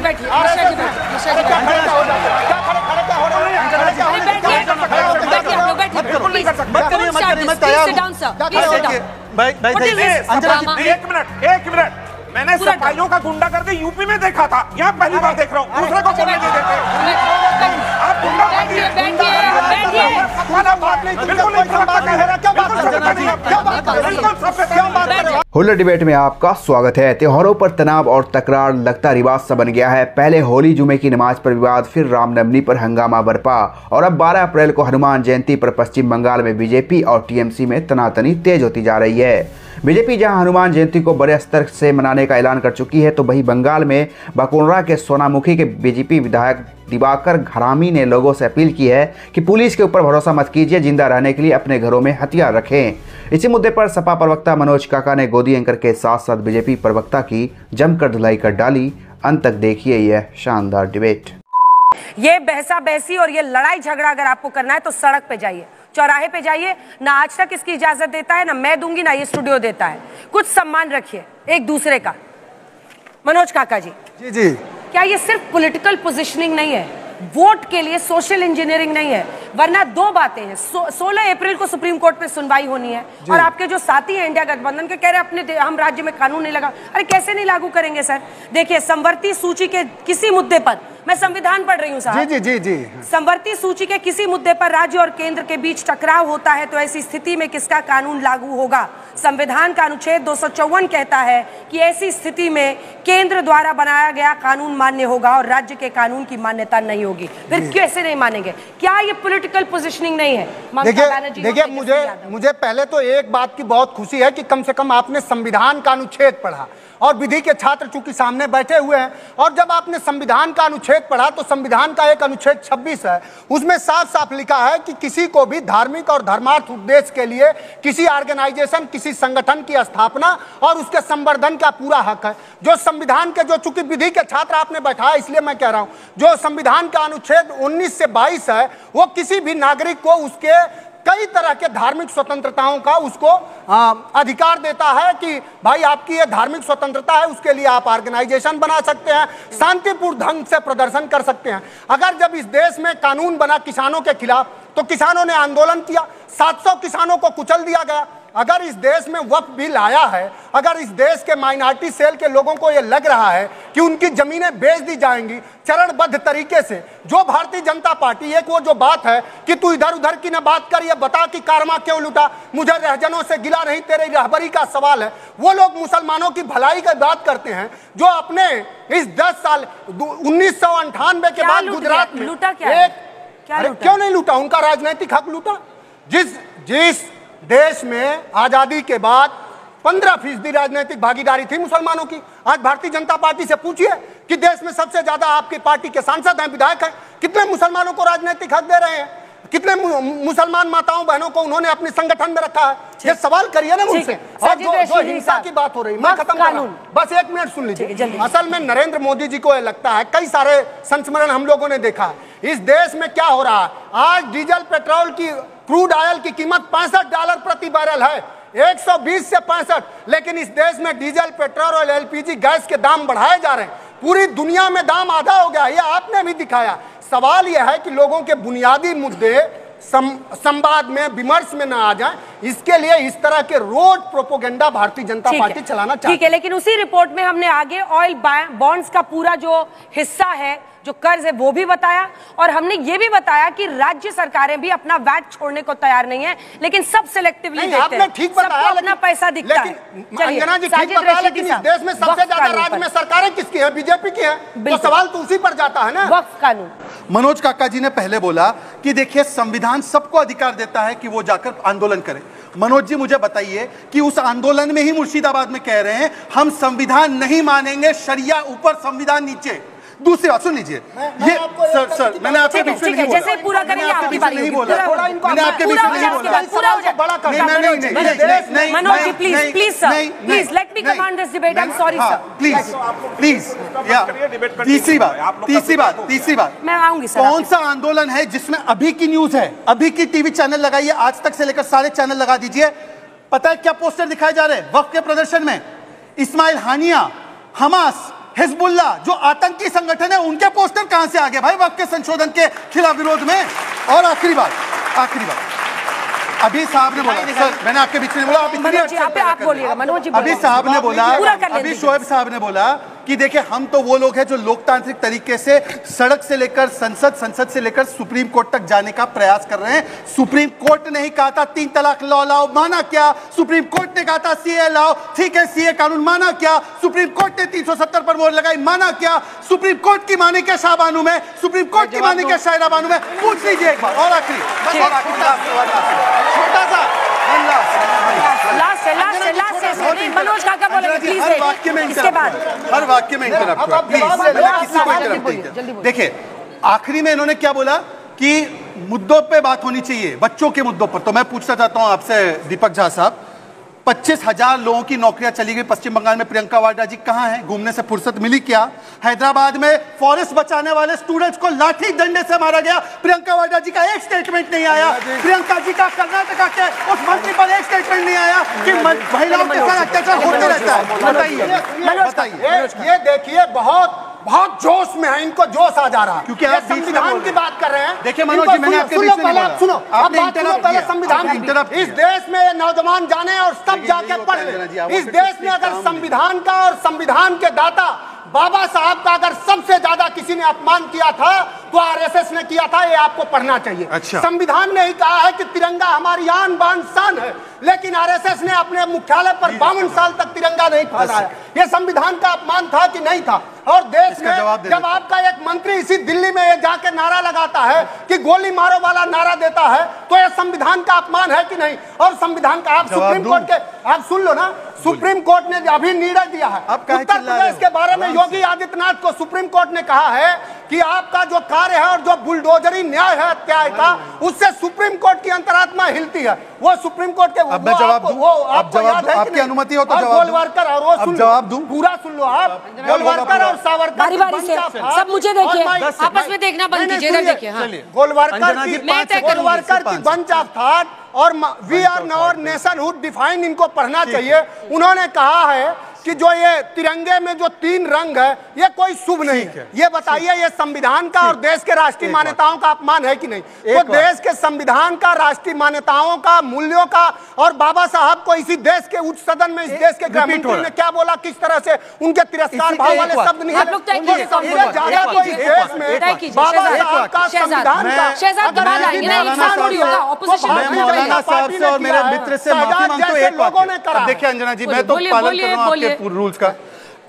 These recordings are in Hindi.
बैठिए, मिश्रा जी एक मिनट, मैंने सिपाहियों का गुंडागर्दी यूपी में देखा था, यहाँ पहली बार देख रहा हूँ। दूसरे को बोलने नहीं देते। आप हुल्लड़ डिबेट में आपका स्वागत है। त्योहारों पर तनाव और तकरार लगता रिवाज सा बन गया है। पहले होली जुमे की नमाज पर विवाद, फिर रामनवमी पर हंगामा बरपा और अब 12 अप्रैल को हनुमान जयंती पर पश्चिम बंगाल में बीजेपी और टीएमसी में तनातनी तेज होती जा रही है। बीजेपी जहां हनुमान जयंती को बड़े स्तर से मनाने का ऐलान कर चुकी है, तो वहीं बंगाल में बांकुरा के सोनामुखी के बीजेपी विधायक दिवाकर घरामी ने लोगों से अपील की है कि पुलिस के ऊपर भरोसा मत कीजिए, जिंदा रहने के लिए अपने घरों में हथियार रखें। इसी मुद्दे पर सपा प्रवक्ता मनोज काका ने गोदी एंकर के साथ साथ बीजेपी प्रवक्ता की जमकर धुलाई कर डाली। अंत तक देखिए यह शानदार डिबेट। ये बहसा बहसी और ये लड़ाई झगड़ा अगर आपको करना है तो सड़क पे जाइए, चौराहे पे जाइए। ना आज तक इसकी इजाजत देता है, ना मैं दूंगी, ना ये स्टूडियो देता है। कुछ सम्मान रखिए एक दूसरे का। मनोज काका जी, जी क्या ये सिर्फ पॉलिटिकल पोजीशनिंग नहीं है, वोट के लिए सोशल इंजीनियरिंग नहीं है? वरना दो बातें हैं। 16 अप्रैल को सुप्रीम कोर्ट में सुनवाई होनी है और आपके जो साथी हैं इंडिया गठबंधन के कह रहे हैं अपने हम राज्य में कानून नहीं लगा। अरे कैसे नहीं लागू करेंगे सर? देखिए, संवर्ती सूची के किसी मुद्दे पर, मैं संविधान पढ़ रही हूँ साहब। जी। संवर्ती सूची के किसी मुद्दे पर राज्य और केंद्र के बीच टकराव होता है तो ऐसी स्थिति में किसका कानून लागू होगा? संविधान का अनुच्छेद 254 कहता है कि ऐसी स्थिति में केंद्र द्वारा बनाया गया कानून मान्य होगा और राज्य के कानून की मान्यता नहीं होगी। फिर कैसे नहीं मानेंगे? क्या ये पॉलिटिकल पोजीशनिंग नहीं है? देखिए मुझे पहले तो एक बात की बहुत खुशी है कि कम से कम आपने संविधान का अनुच्छेद पढ़ा और विधि के छात्र चूंकि सामने बैठे हुए हैं, और जब आपने संविधान का अनुच्छेद पढ़ा तो संविधान का एक अनुच्छेद 26 है, उसमें साफ साफ लिखा है कि किसी को भी धार्मिक और धर्मार्थ उद्देश्य के लिए किसी ऑर्गेनाइजेशन, किसी संगठन की स्थापना और उसके संवर्धन का पूरा हक है। जो संविधान के, जो चूंकि विधि के छात्र आपने बैठाया इसलिए मैं कह रहा हूं, जो संविधान का अनुच्छेद 19 से 22 है वो किसी भी नागरिक को उसके कई तरह के धार्मिक स्वतंत्रताओं का उसको अधिकार देता है कि भाई आपकी ये धार्मिक स्वतंत्रता है, उसके लिए आप ऑर्गेनाइजेशन बना सकते हैं, शांतिपूर्ण ढंग से प्रदर्शन कर सकते हैं। अगर जब इस देश में कानून बना किसानों के खिलाफ तो किसानों ने आंदोलन किया, 700 किसानों को कुचल दिया गया। अगर इस देश में वक्फ बिल आया है, अगर इस देश के माइनॉरिटी सेल के लोगों को यह लग रहा है कि उनकी जमीनें बेच दी जाएंगी चरणबद्ध तरीके से, जो भारतीय जनता पार्टी, एक वो जो बात है कि तू इधर उधर की ना बात कर, ये बता कि कारमा क्यों लूटा, मुझे रहजनों से गिला नहीं, तेरे रहबरी का सवाल है। वो लोग मुसलमानों की भलाई की बात करते हैं जो अपने इस 10 साल 1998 के बाद गुजरात में लूटा क्यों नहीं लूटा? उनका राजनीतिक हक लूटा। जिस देश में आजादी के बाद 15% राजनीतिक भागीदारी थी मुसलमानों की, आज भारतीय जनता पार्टी से पूछिए कि देश में सबसे ज्यादा आपकी पार्टी के सांसद हैं, विधायक हैं, कितने मुसलमानों को राजनीतिक हक दे रहे हैं? कितने मुसलमान माताओं बहनों को उन्होंने अपने संगठन में रखा है? ये सवाल करिए ना मुझसे। और जो हिंसा की बात हो रही, मैं खत्म कर रहा हूं, बस 1 मिनट सुन लीजिए। असल में नरेंद्र मोदी जी को यह लगता है, कई सारे संस्मरण हम लोगों ने देखा है, इस देश में क्या हो रहा है। आज डीजल पेट्रोल की, क्रूड ऑयल की कीमत $65 प्रति बैरल है, 120 से 65, लेकिन इस देश में डीजल पेट्रोल और एलपीजी गैस के दाम बढ़ाए जा रहे हैं। पूरी दुनिया में दाम आधा हो गया, ये आपने भी दिखाया। सवाल यह है कि लोगों के बुनियादी मुद्दे संवाद में, विमर्श में न आ जाए, इसके लिए इस तरह के road propaganda Bharatiya Janata party चलाना चाहती है। ठीक है, लेकिन उसी रिपोर्ट में हमने आगे ऑयल बॉन्ड्स का पूरा जो हिस्सा है, जो कर्ज है, वो भी बताया और हमने ये भी बताया कि राज्य सरकारें भी अपना वैट छोड़ने को तैयार नहीं है, लेकिन सब सिलेक्टिवली देते हैं। ठीक बताया, अपना पैसा दिखता है। अंजना जी ठीक बताया, लेकिन इस देश में सबसे ज्यादा राज्य में सरकारें किसकी है? बीजेपी की है। तो सवाल तो उसी पर जाता है ना। वक्फ कानून। मनोज काका जी ने पहले बोला कि देखिए संविधान सबको अधिकार देता है कि वो जाकर आंदोलन करें। मनोज जी मुझे बताइए कि उस आंदोलन में ही मुर्शिदाबाद में कह रहे हैं हम संविधान नहीं मानेंगे, शरिया ऊपर संविधान नीचे। दूसरी बात सुन लीजिए, ये सर मैंने आपके बीच में नहीं बोला, जैसे पूरा करेंगे आपकी बात नहीं बोला, मैंने आपके बीच में नहीं बोला। Manoj ji please sir, please let me command this debate. I am sorry sir, please. तीसरी बात मैं आऊंगी सर। कौन सा आंदोलन है जिसमें अभी की न्यूज है, अभी की टीवी चैनल लगाइए, आज तक से लेकर सारे चैनल लगा दीजिए, पता है क्या पोस्टर दिखाए जा रहे हैं वक्त के प्रदर्शन में? इस्माइल हानिया, हमास, हिजबुल्लाह जो आतंकी संगठन है उनके पोस्टर कहां से आ गए भाई वक्फ संशोधन के खिलाफ विरोध में? और आखिरी बात, अभी साहब ने बोला, सर मैंने आपके बीच में बोला, आप बोलिएगा मनोज जी। अभी साहब ने बोला, अभी शोएब साहब ने बोला कि देखिए हम तो वो लोग हैं जो लोकतांत्रिक तरीके से सड़क से लेकर संसद से लेकर सुप्रीम कोर्ट तक जाने का प्रयास कर रहे हैं। सुप्रीम कोर्ट ने ही कहा था 3 तलाक लॉ लाओ, माना क्या? सुप्रीम कोर्ट ने कहा था सीए लाओ, ठीक है सीए कानून, माना क्या? सुप्रीम कोर्ट ने 370 पर मोहर लगाई, माना क्या? सुप्रीम कोर्ट की माने क्या शाहबानू में, सुप्रीम कोर्ट की माने क्या शायरा बानू में? पूछ लीजिए एक बार। और आखिरी छोटा सा मनोज काका बोलेंगे प्लीज। हर वाक्य में इंटरप्ट प्लीज। देखिए आखिरी में इन्होंने क्या बोला कि मुद्दों पे बात होनी चाहिए, बच्चों के मुद्दों पर। तो मैं पूछना चाहता हूं आपसे दीपक झा साहब, 25,000 लोगों की नौकरियां चली गई पश्चिम बंगाल में, प्रियंका वाड्रा जी कहां हैं? घूमने से फुर्सत मिली क्या? हैदराबाद में फॉरेस्ट बचाने वाले स्टूडेंट्स को लाठी डंडे से मारा गया, प्रियंका वाड्रा जी का एक स्टेटमेंट नहीं आया। प्रियंका जी का कर्नाटका के उस मंत्री पर एक स्टेटमेंट नहीं आया कि महिलाओं के साथ अत्याचार होते रहता है। बताइए। ये देखिए बहुत जोश में है, इनको जोश आ जा रहा है क्योंकि आप संविधान की बात कर रहे हैं। देखिए मनोज जी, मैंने आपके बीच में नहीं बोला, सुनो आपने इंटरप्ट पहले किया, संविधान आपने इंटरप्ट इस देश में नौजवान जाने और सब जाके पढ़ ले। इस देश में अगर संविधान का और संविधान के दाता बाबा साहब का अगर सबसे ज्यादा किसी ने अपमान किया था तो आरएसएस ने किया था, ये आपको पढ़ना चाहिए। अच्छा। संविधान ने ही कहा है कि तिरंगा हमारी आन बान शान है, लेकिन आरएसएस ने अपने मुख्यालय पर 52 साल तक तिरंगा नहीं फहराया। ये संविधान का अपमान था कि नहीं था? और देश में जब आपका एक मंत्री इसी दिल्ली में ये जाके नारा लगाता है कि गोली मारो वाला नारा देता है, तो ये संविधान का अपमान है कि नहीं? और संविधान का आप सुप्रीम कोर्ट के आप सुन लो ना, सुप्रीम कोर्ट ने अभी निर्णय दिया है उत्तर प्रदेश के बारे में। योगी आदित्यनाथ को सुप्रीम कोर्ट ने कहा है कि आपका जो कार्य है और जो बुलडोजरी न्याय है अत्याचार का, उससे सुप्रीम कोर्ट की अंतरात्मा हिलती है। वो सुप्रीम कोर्ट के अब मैं जवाब दूं, आपको याद है आपकी अनुमति हो तो गोलवारकर और वो सुन जवाब दूं, पूरा सुन लो आप। गोलवारकर और सावरकर बारी बारी से सब मुझे देखिए, आपस में देखना बंद कीजिए। इधर देखिए, हाँ गोलवारकर की बंच ऑफ थॉट और we are now nationhood define, इनको पढ़ना चाहिए। उन्होंने कहा है कि जो ये तिरंगे में जो 3 रंग है ये कोई शुभ नहीं है। ये बताइए ये संविधान का और देश के राष्ट्रीय मान्यताओं का अपमान है कि नहीं? वो देश के संविधान का, राष्ट्रीय मान्यताओं का, मूल्यों का, और बाबा साहब को इसी देश के उच्च सदन में इस देश के गृह मंत्री ने क्या बोला, किस तरह से उनके तिरस्कार भाव वाले शब्द निकले। ज्यादा कोई देश में बाबा साहब का संविधान मौलाना साहब से और मेरे मित्र से माफी मांगता हूं। एक लोगों ने करा। देखिए अंजना जी, मैं तो पालन कर रहा हूं आपके रूल्स का।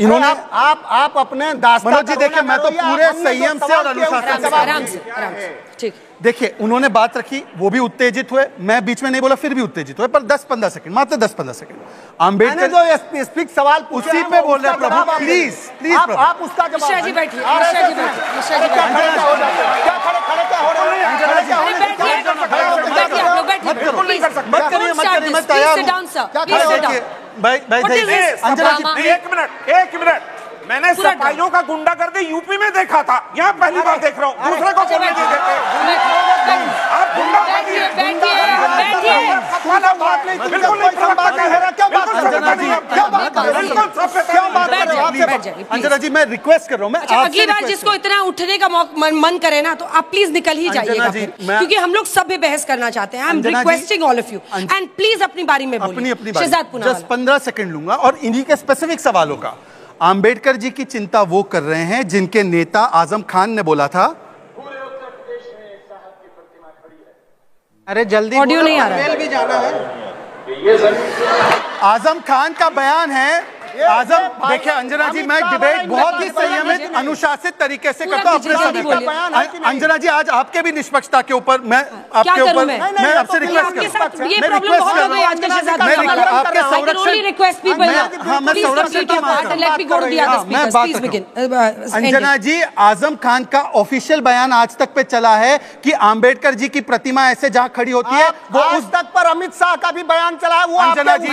इन्होंने आप अपने दास्तान मनोज जी देखिए, मैं तो पूरे संयम से और अनुशासन से, आराम से ठीक। देखिए उन्होंने बात रखी, वो भी उत्तेजित हुए, मैं बीच में नहीं बोला फिर भी उत्तेजित हुए, पर 10-15 सेकंड, मात्र 10-15 सेकंड आम्बेडकर जो स्पेसिफिक सवाल पूछे उसी पे बोल रहे हैं प्रभु, प्लीज प्लीज आप उसका जवाब। मिश्रा जी बैठिए, मिश्रा जी बैठिए, क्या खड़े क्या हो रहे हैं? मत करिए मैं तैयार हूं। भाई अंजना जी एक मिनट मैंने सफाइयों का गुंडा कर दे यूपी में देखा था, यहाँ पहली बार देख रहा हूँ। दूसरे को बोलने नहीं देते आप। गुंडा अंजना जी मैं रिक्वेस्ट कर रहा हूँ, मैं अगली बार जिसको इतना उठने का मन करे ना तो आप प्लीज निकल ही जाइएगा, क्योंकि हम लोग सभ्य बहस करना चाहते हैं। I am requesting all of you and please अपनी बारी में बोलिए। शहजाद पुनावाला, जस्ट 15 सेकंड लूंगा और इन्हीं के स्पेसिफिक सवालों का। आम्बेडकर जी की चिंता वो कर रहे हैं जिनके नेता आजम खान ने बोला था, अरे जल्दी ऑडियो नहीं आ रहा है, भी जाना है। आजम खान का बयान है। आजम देखिए अंजना जी, मैं डिबेट बहुत ही संयमित अनुशासित तरीके से करता हूँ। अंजना जी आज आपके भी निष्पक्षता के ऊपर मैं आपके ऊपर मैं आपसे रिक्वेस्ट करता हूँ, मैं रिक्वेस्ट कर रहा हूँ आपके संरक्षण। अंजना जी, आजम खान का ऑफिशियल बयान आज तक पे चला है कि आम्बेडकर जी की प्रतिमा ऐसे जहाँ खड़ी होती है वो आज तक पर अमित शाह का भी बयान चला है। वो अंजना जी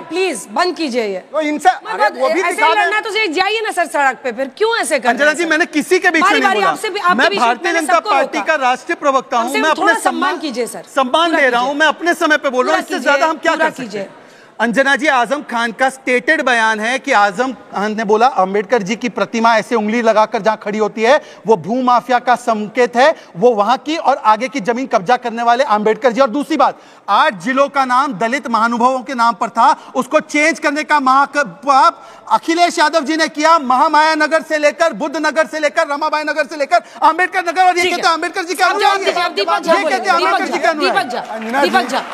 प्लीज बंद कीजिए ये। वो भी ऐसे लड़ना तो जाइए ना सर सड़क पे, फिर क्यों ऐसे कर? अंजना जी मैंने किसी के बीच में नहीं बोला, मैं भारतीय जनता पार्टी का राष्ट्रीय प्रवक्ता हूं, मैं अपने सम्मान कीजिए सर, सम्मान ले रहा हूं, मैं अपने समय पे बोल रहा हूं, इससे ज्यादा हम क्या कर सकते हैं? अंजना जी, आजम खान का स्टेटेड बयान है कि आजम खान ने बोला अंबेडकर जी की प्रतिमा ऐसे उंगली लगाकर जहां खड़ी होती है वो भू माफिया का संकेत है, वो वहां की और आगे की जमीन कब्जा करने वाले अंबेडकर जी। और दूसरी बात, 8 जिलों का नाम दलित महानुभावों के नाम पर था, उसको चेंज करने का महापाप अखिलेश यादव जी ने किया। महामाया नगर से लेकर बुद्ध नगर से लेकर रमाबाई नगर से लेकर अंबेडकर नगर, और ये कहते हैं अंबेडकर जी का अनुयायी है। दीपक झा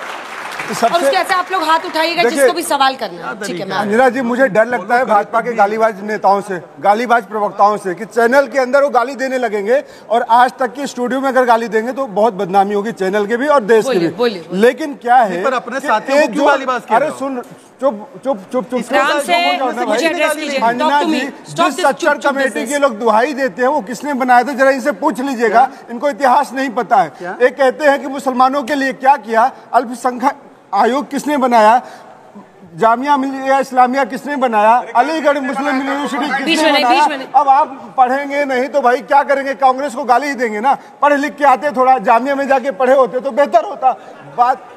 और उसके ऐसे आप लोग हाथ उठाइएगा जिसको भी सवाल करना है। ठीक है अंजना जी, मुझे डर लगता है भाजपा के गालीबाज नेताओं से, गालीबाज प्रवक्ताओं से, कि चैनल के अंदर वो गाली देने लगेंगे और आज तक के स्टूडियो में अगर गाली देंगे तो बहुत बदनामी होगी चैनल के भी और देश के भी। लेकिन क्या है, पर अपने साथियों को क्यों गालीबाज किया? अरे सुन, चुप चुप चुप चुप। अंजना जी, जिस सच्चर कमेटी के लोग दुहाई देते हैं वो किसने बनाया था, जरा इनसे पूछ लीजिएगा, इनको इतिहास नहीं पता है। एक कहते हैं कि मुसलमानों के लिए क्या किया, अल्पसंख्यक आयोग किसने बनाया, जामिया मिलिया इस्लामिया किसने बनाया, अलीगढ़ मुस्लिम यूनिवर्सिटी किसने बनाया। अब आप पढ़ेंगे नहीं तो भाई क्या करेंगे, कांग्रेस को गाली ही देंगे ना। पढ़े लिख के आते, थोड़ा जामिया में जाके पढ़े होते तो बेहतर होता। बात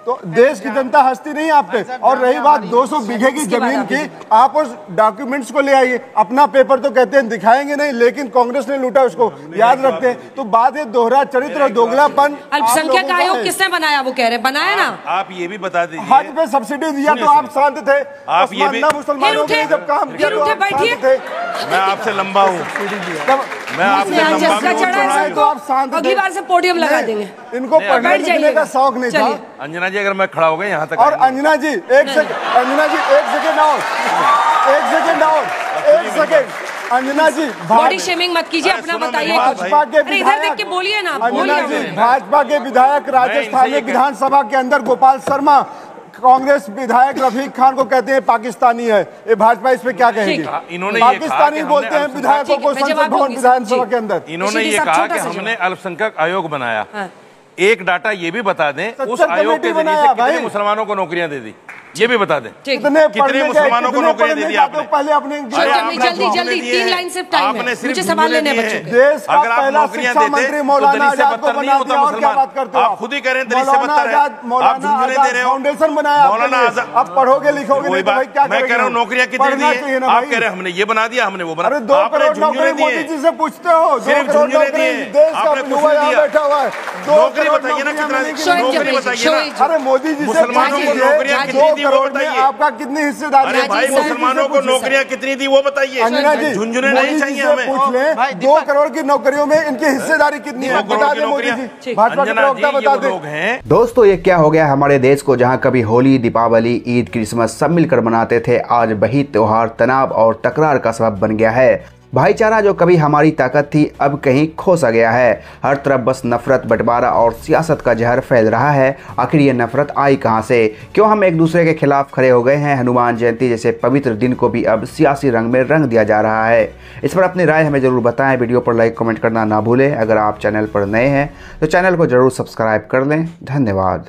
तो देश की जनता हंसती नहीं आप पे। और रही बात 200 बीघे की जमीन की, आप उस डॉक्यूमेंट्स को ले आइए। अपना पेपर तो कहते हैं दिखाएंगे नहीं, लेकिन कांग्रेस ने लूटा उसको याद रखते हैं। तो बात है दोहरा चरित्र और दोगलापन। अल्पसंख्यक आयोग किसने बनाया, वो कह रहे बनाया ना। आप ये भी बता दीजिए, हज पे सब्सिडी दिया तो आप शांत थे, आप ये भी मुसलमानों के जब काम किया तो आप शांत थे। मैं आपसे लंबा हूँ, मैं आपसे लंबा, तो आप शांत थे। अगली बार से पोडियम लगा देंगे। इनको पढ़ने लिखने का शौक नहीं था। अंजना जी, अगर मैं खड़ा हो गया यहाँ तक। और अंजना जी एक सेकंड, अंजना जी एक सेकंड और, एक सेकंड अंजना जी, बॉडी शेमिंग मत कीजिए, अपना बताइए। भाजपा के इधर देख के बोलिए ना। अंजना जी, भाजपा के विधायक राजस्थान में विधानसभा के अंदर गोपाल शर्मा, कांग्रेस विधायक रफीक खान को कहते हैं पाकिस्तानी है। ये भाजपा इस पे क्या कहेगी? इन्होंने पाकिस्तानी बोलते हैं विधायकों को संसद भवन विधानसभा के अंदर। इन्होंने ये कहा कि हमने अल्पसंख्यक आयोग बनाया। एक डाटा ये भी बता दें, उस आयोग के जरिए से कितने मुसलमानों को नौकरियां दे दी, ये भी बता दें। कितने मुसलमानों को नौकरियां दे दी आपने? पहले अपने जल्दी 3 लाइन सिर्फ टाइम है, मुझे सवाल लेने बच्चों। देश का पहला शिक्षा मंत्री मौलाना आजाद को बना दिया, और क्या बात करते हो आप? खुद ही कह रहे हैं दलित से बदतर है, आप झुंझुने दे रहे हो। फाउंडेशन बनाया मौलाना आजाद, अब पढ़ोगे लिखोगे नहीं तो भाई क्या मैं कह रहा हूँ नौकरियां कितनी दी है, आप कह रहे हैं हमने ये बना दिया, हमने वो बना। अरे 2 करोड़ नौकरी मोदी जी से पूछते हो, 2 करोड़ नौकरी देश का युवा यहाँ बैठा हुआ है। नौकरी बताइए ना, कितना नौकरी बताइए ना। अरे मोदी जी से मुसलमानों को नौकरियां कितनी दी वो बताइए। आपका कितनी हिस्सेदारी? अरे भाई, मुसलमानों को नौकरियां कितनी दी वो बताइए। अंजना जी, झुंझुने नहीं चाहिए हमें। पूछ लें 2 करोड़ की नौकरियों में इनकी हिस्सेदारी कितनी है, बता दें मोदी जी, भाजपा के प्रवक्ता बता दें। दोस्तों, ये क्या हो गया हमारे देश को, जहां कभी होली, दीपावली, ईद, क्रिसमस सब मिलकर मनाते थे, आज वही त्योहार तनाव और तकरार का सबब बन गया है। भाईचारा जो कभी हमारी ताकत थी अब कहीं खो सा गया है। हर तरफ बस नफरत, बंटवारा और सियासत का जहर फैल रहा है। आखिर ये नफरत आई कहां से? क्यों हम एक दूसरे के खिलाफ खड़े हो गए हैं? हनुमान जयंती जैसे पवित्र दिन को भी अब सियासी रंग में रंग दिया जा रहा है। इस पर अपनी राय हमें जरूर बताएं। वीडियो पर लाइक कमेंट करना ना भूलें। अगर आप चैनल पर नए हैं तो चैनल को जरूर सब्सक्राइब कर लें। धन्यवाद।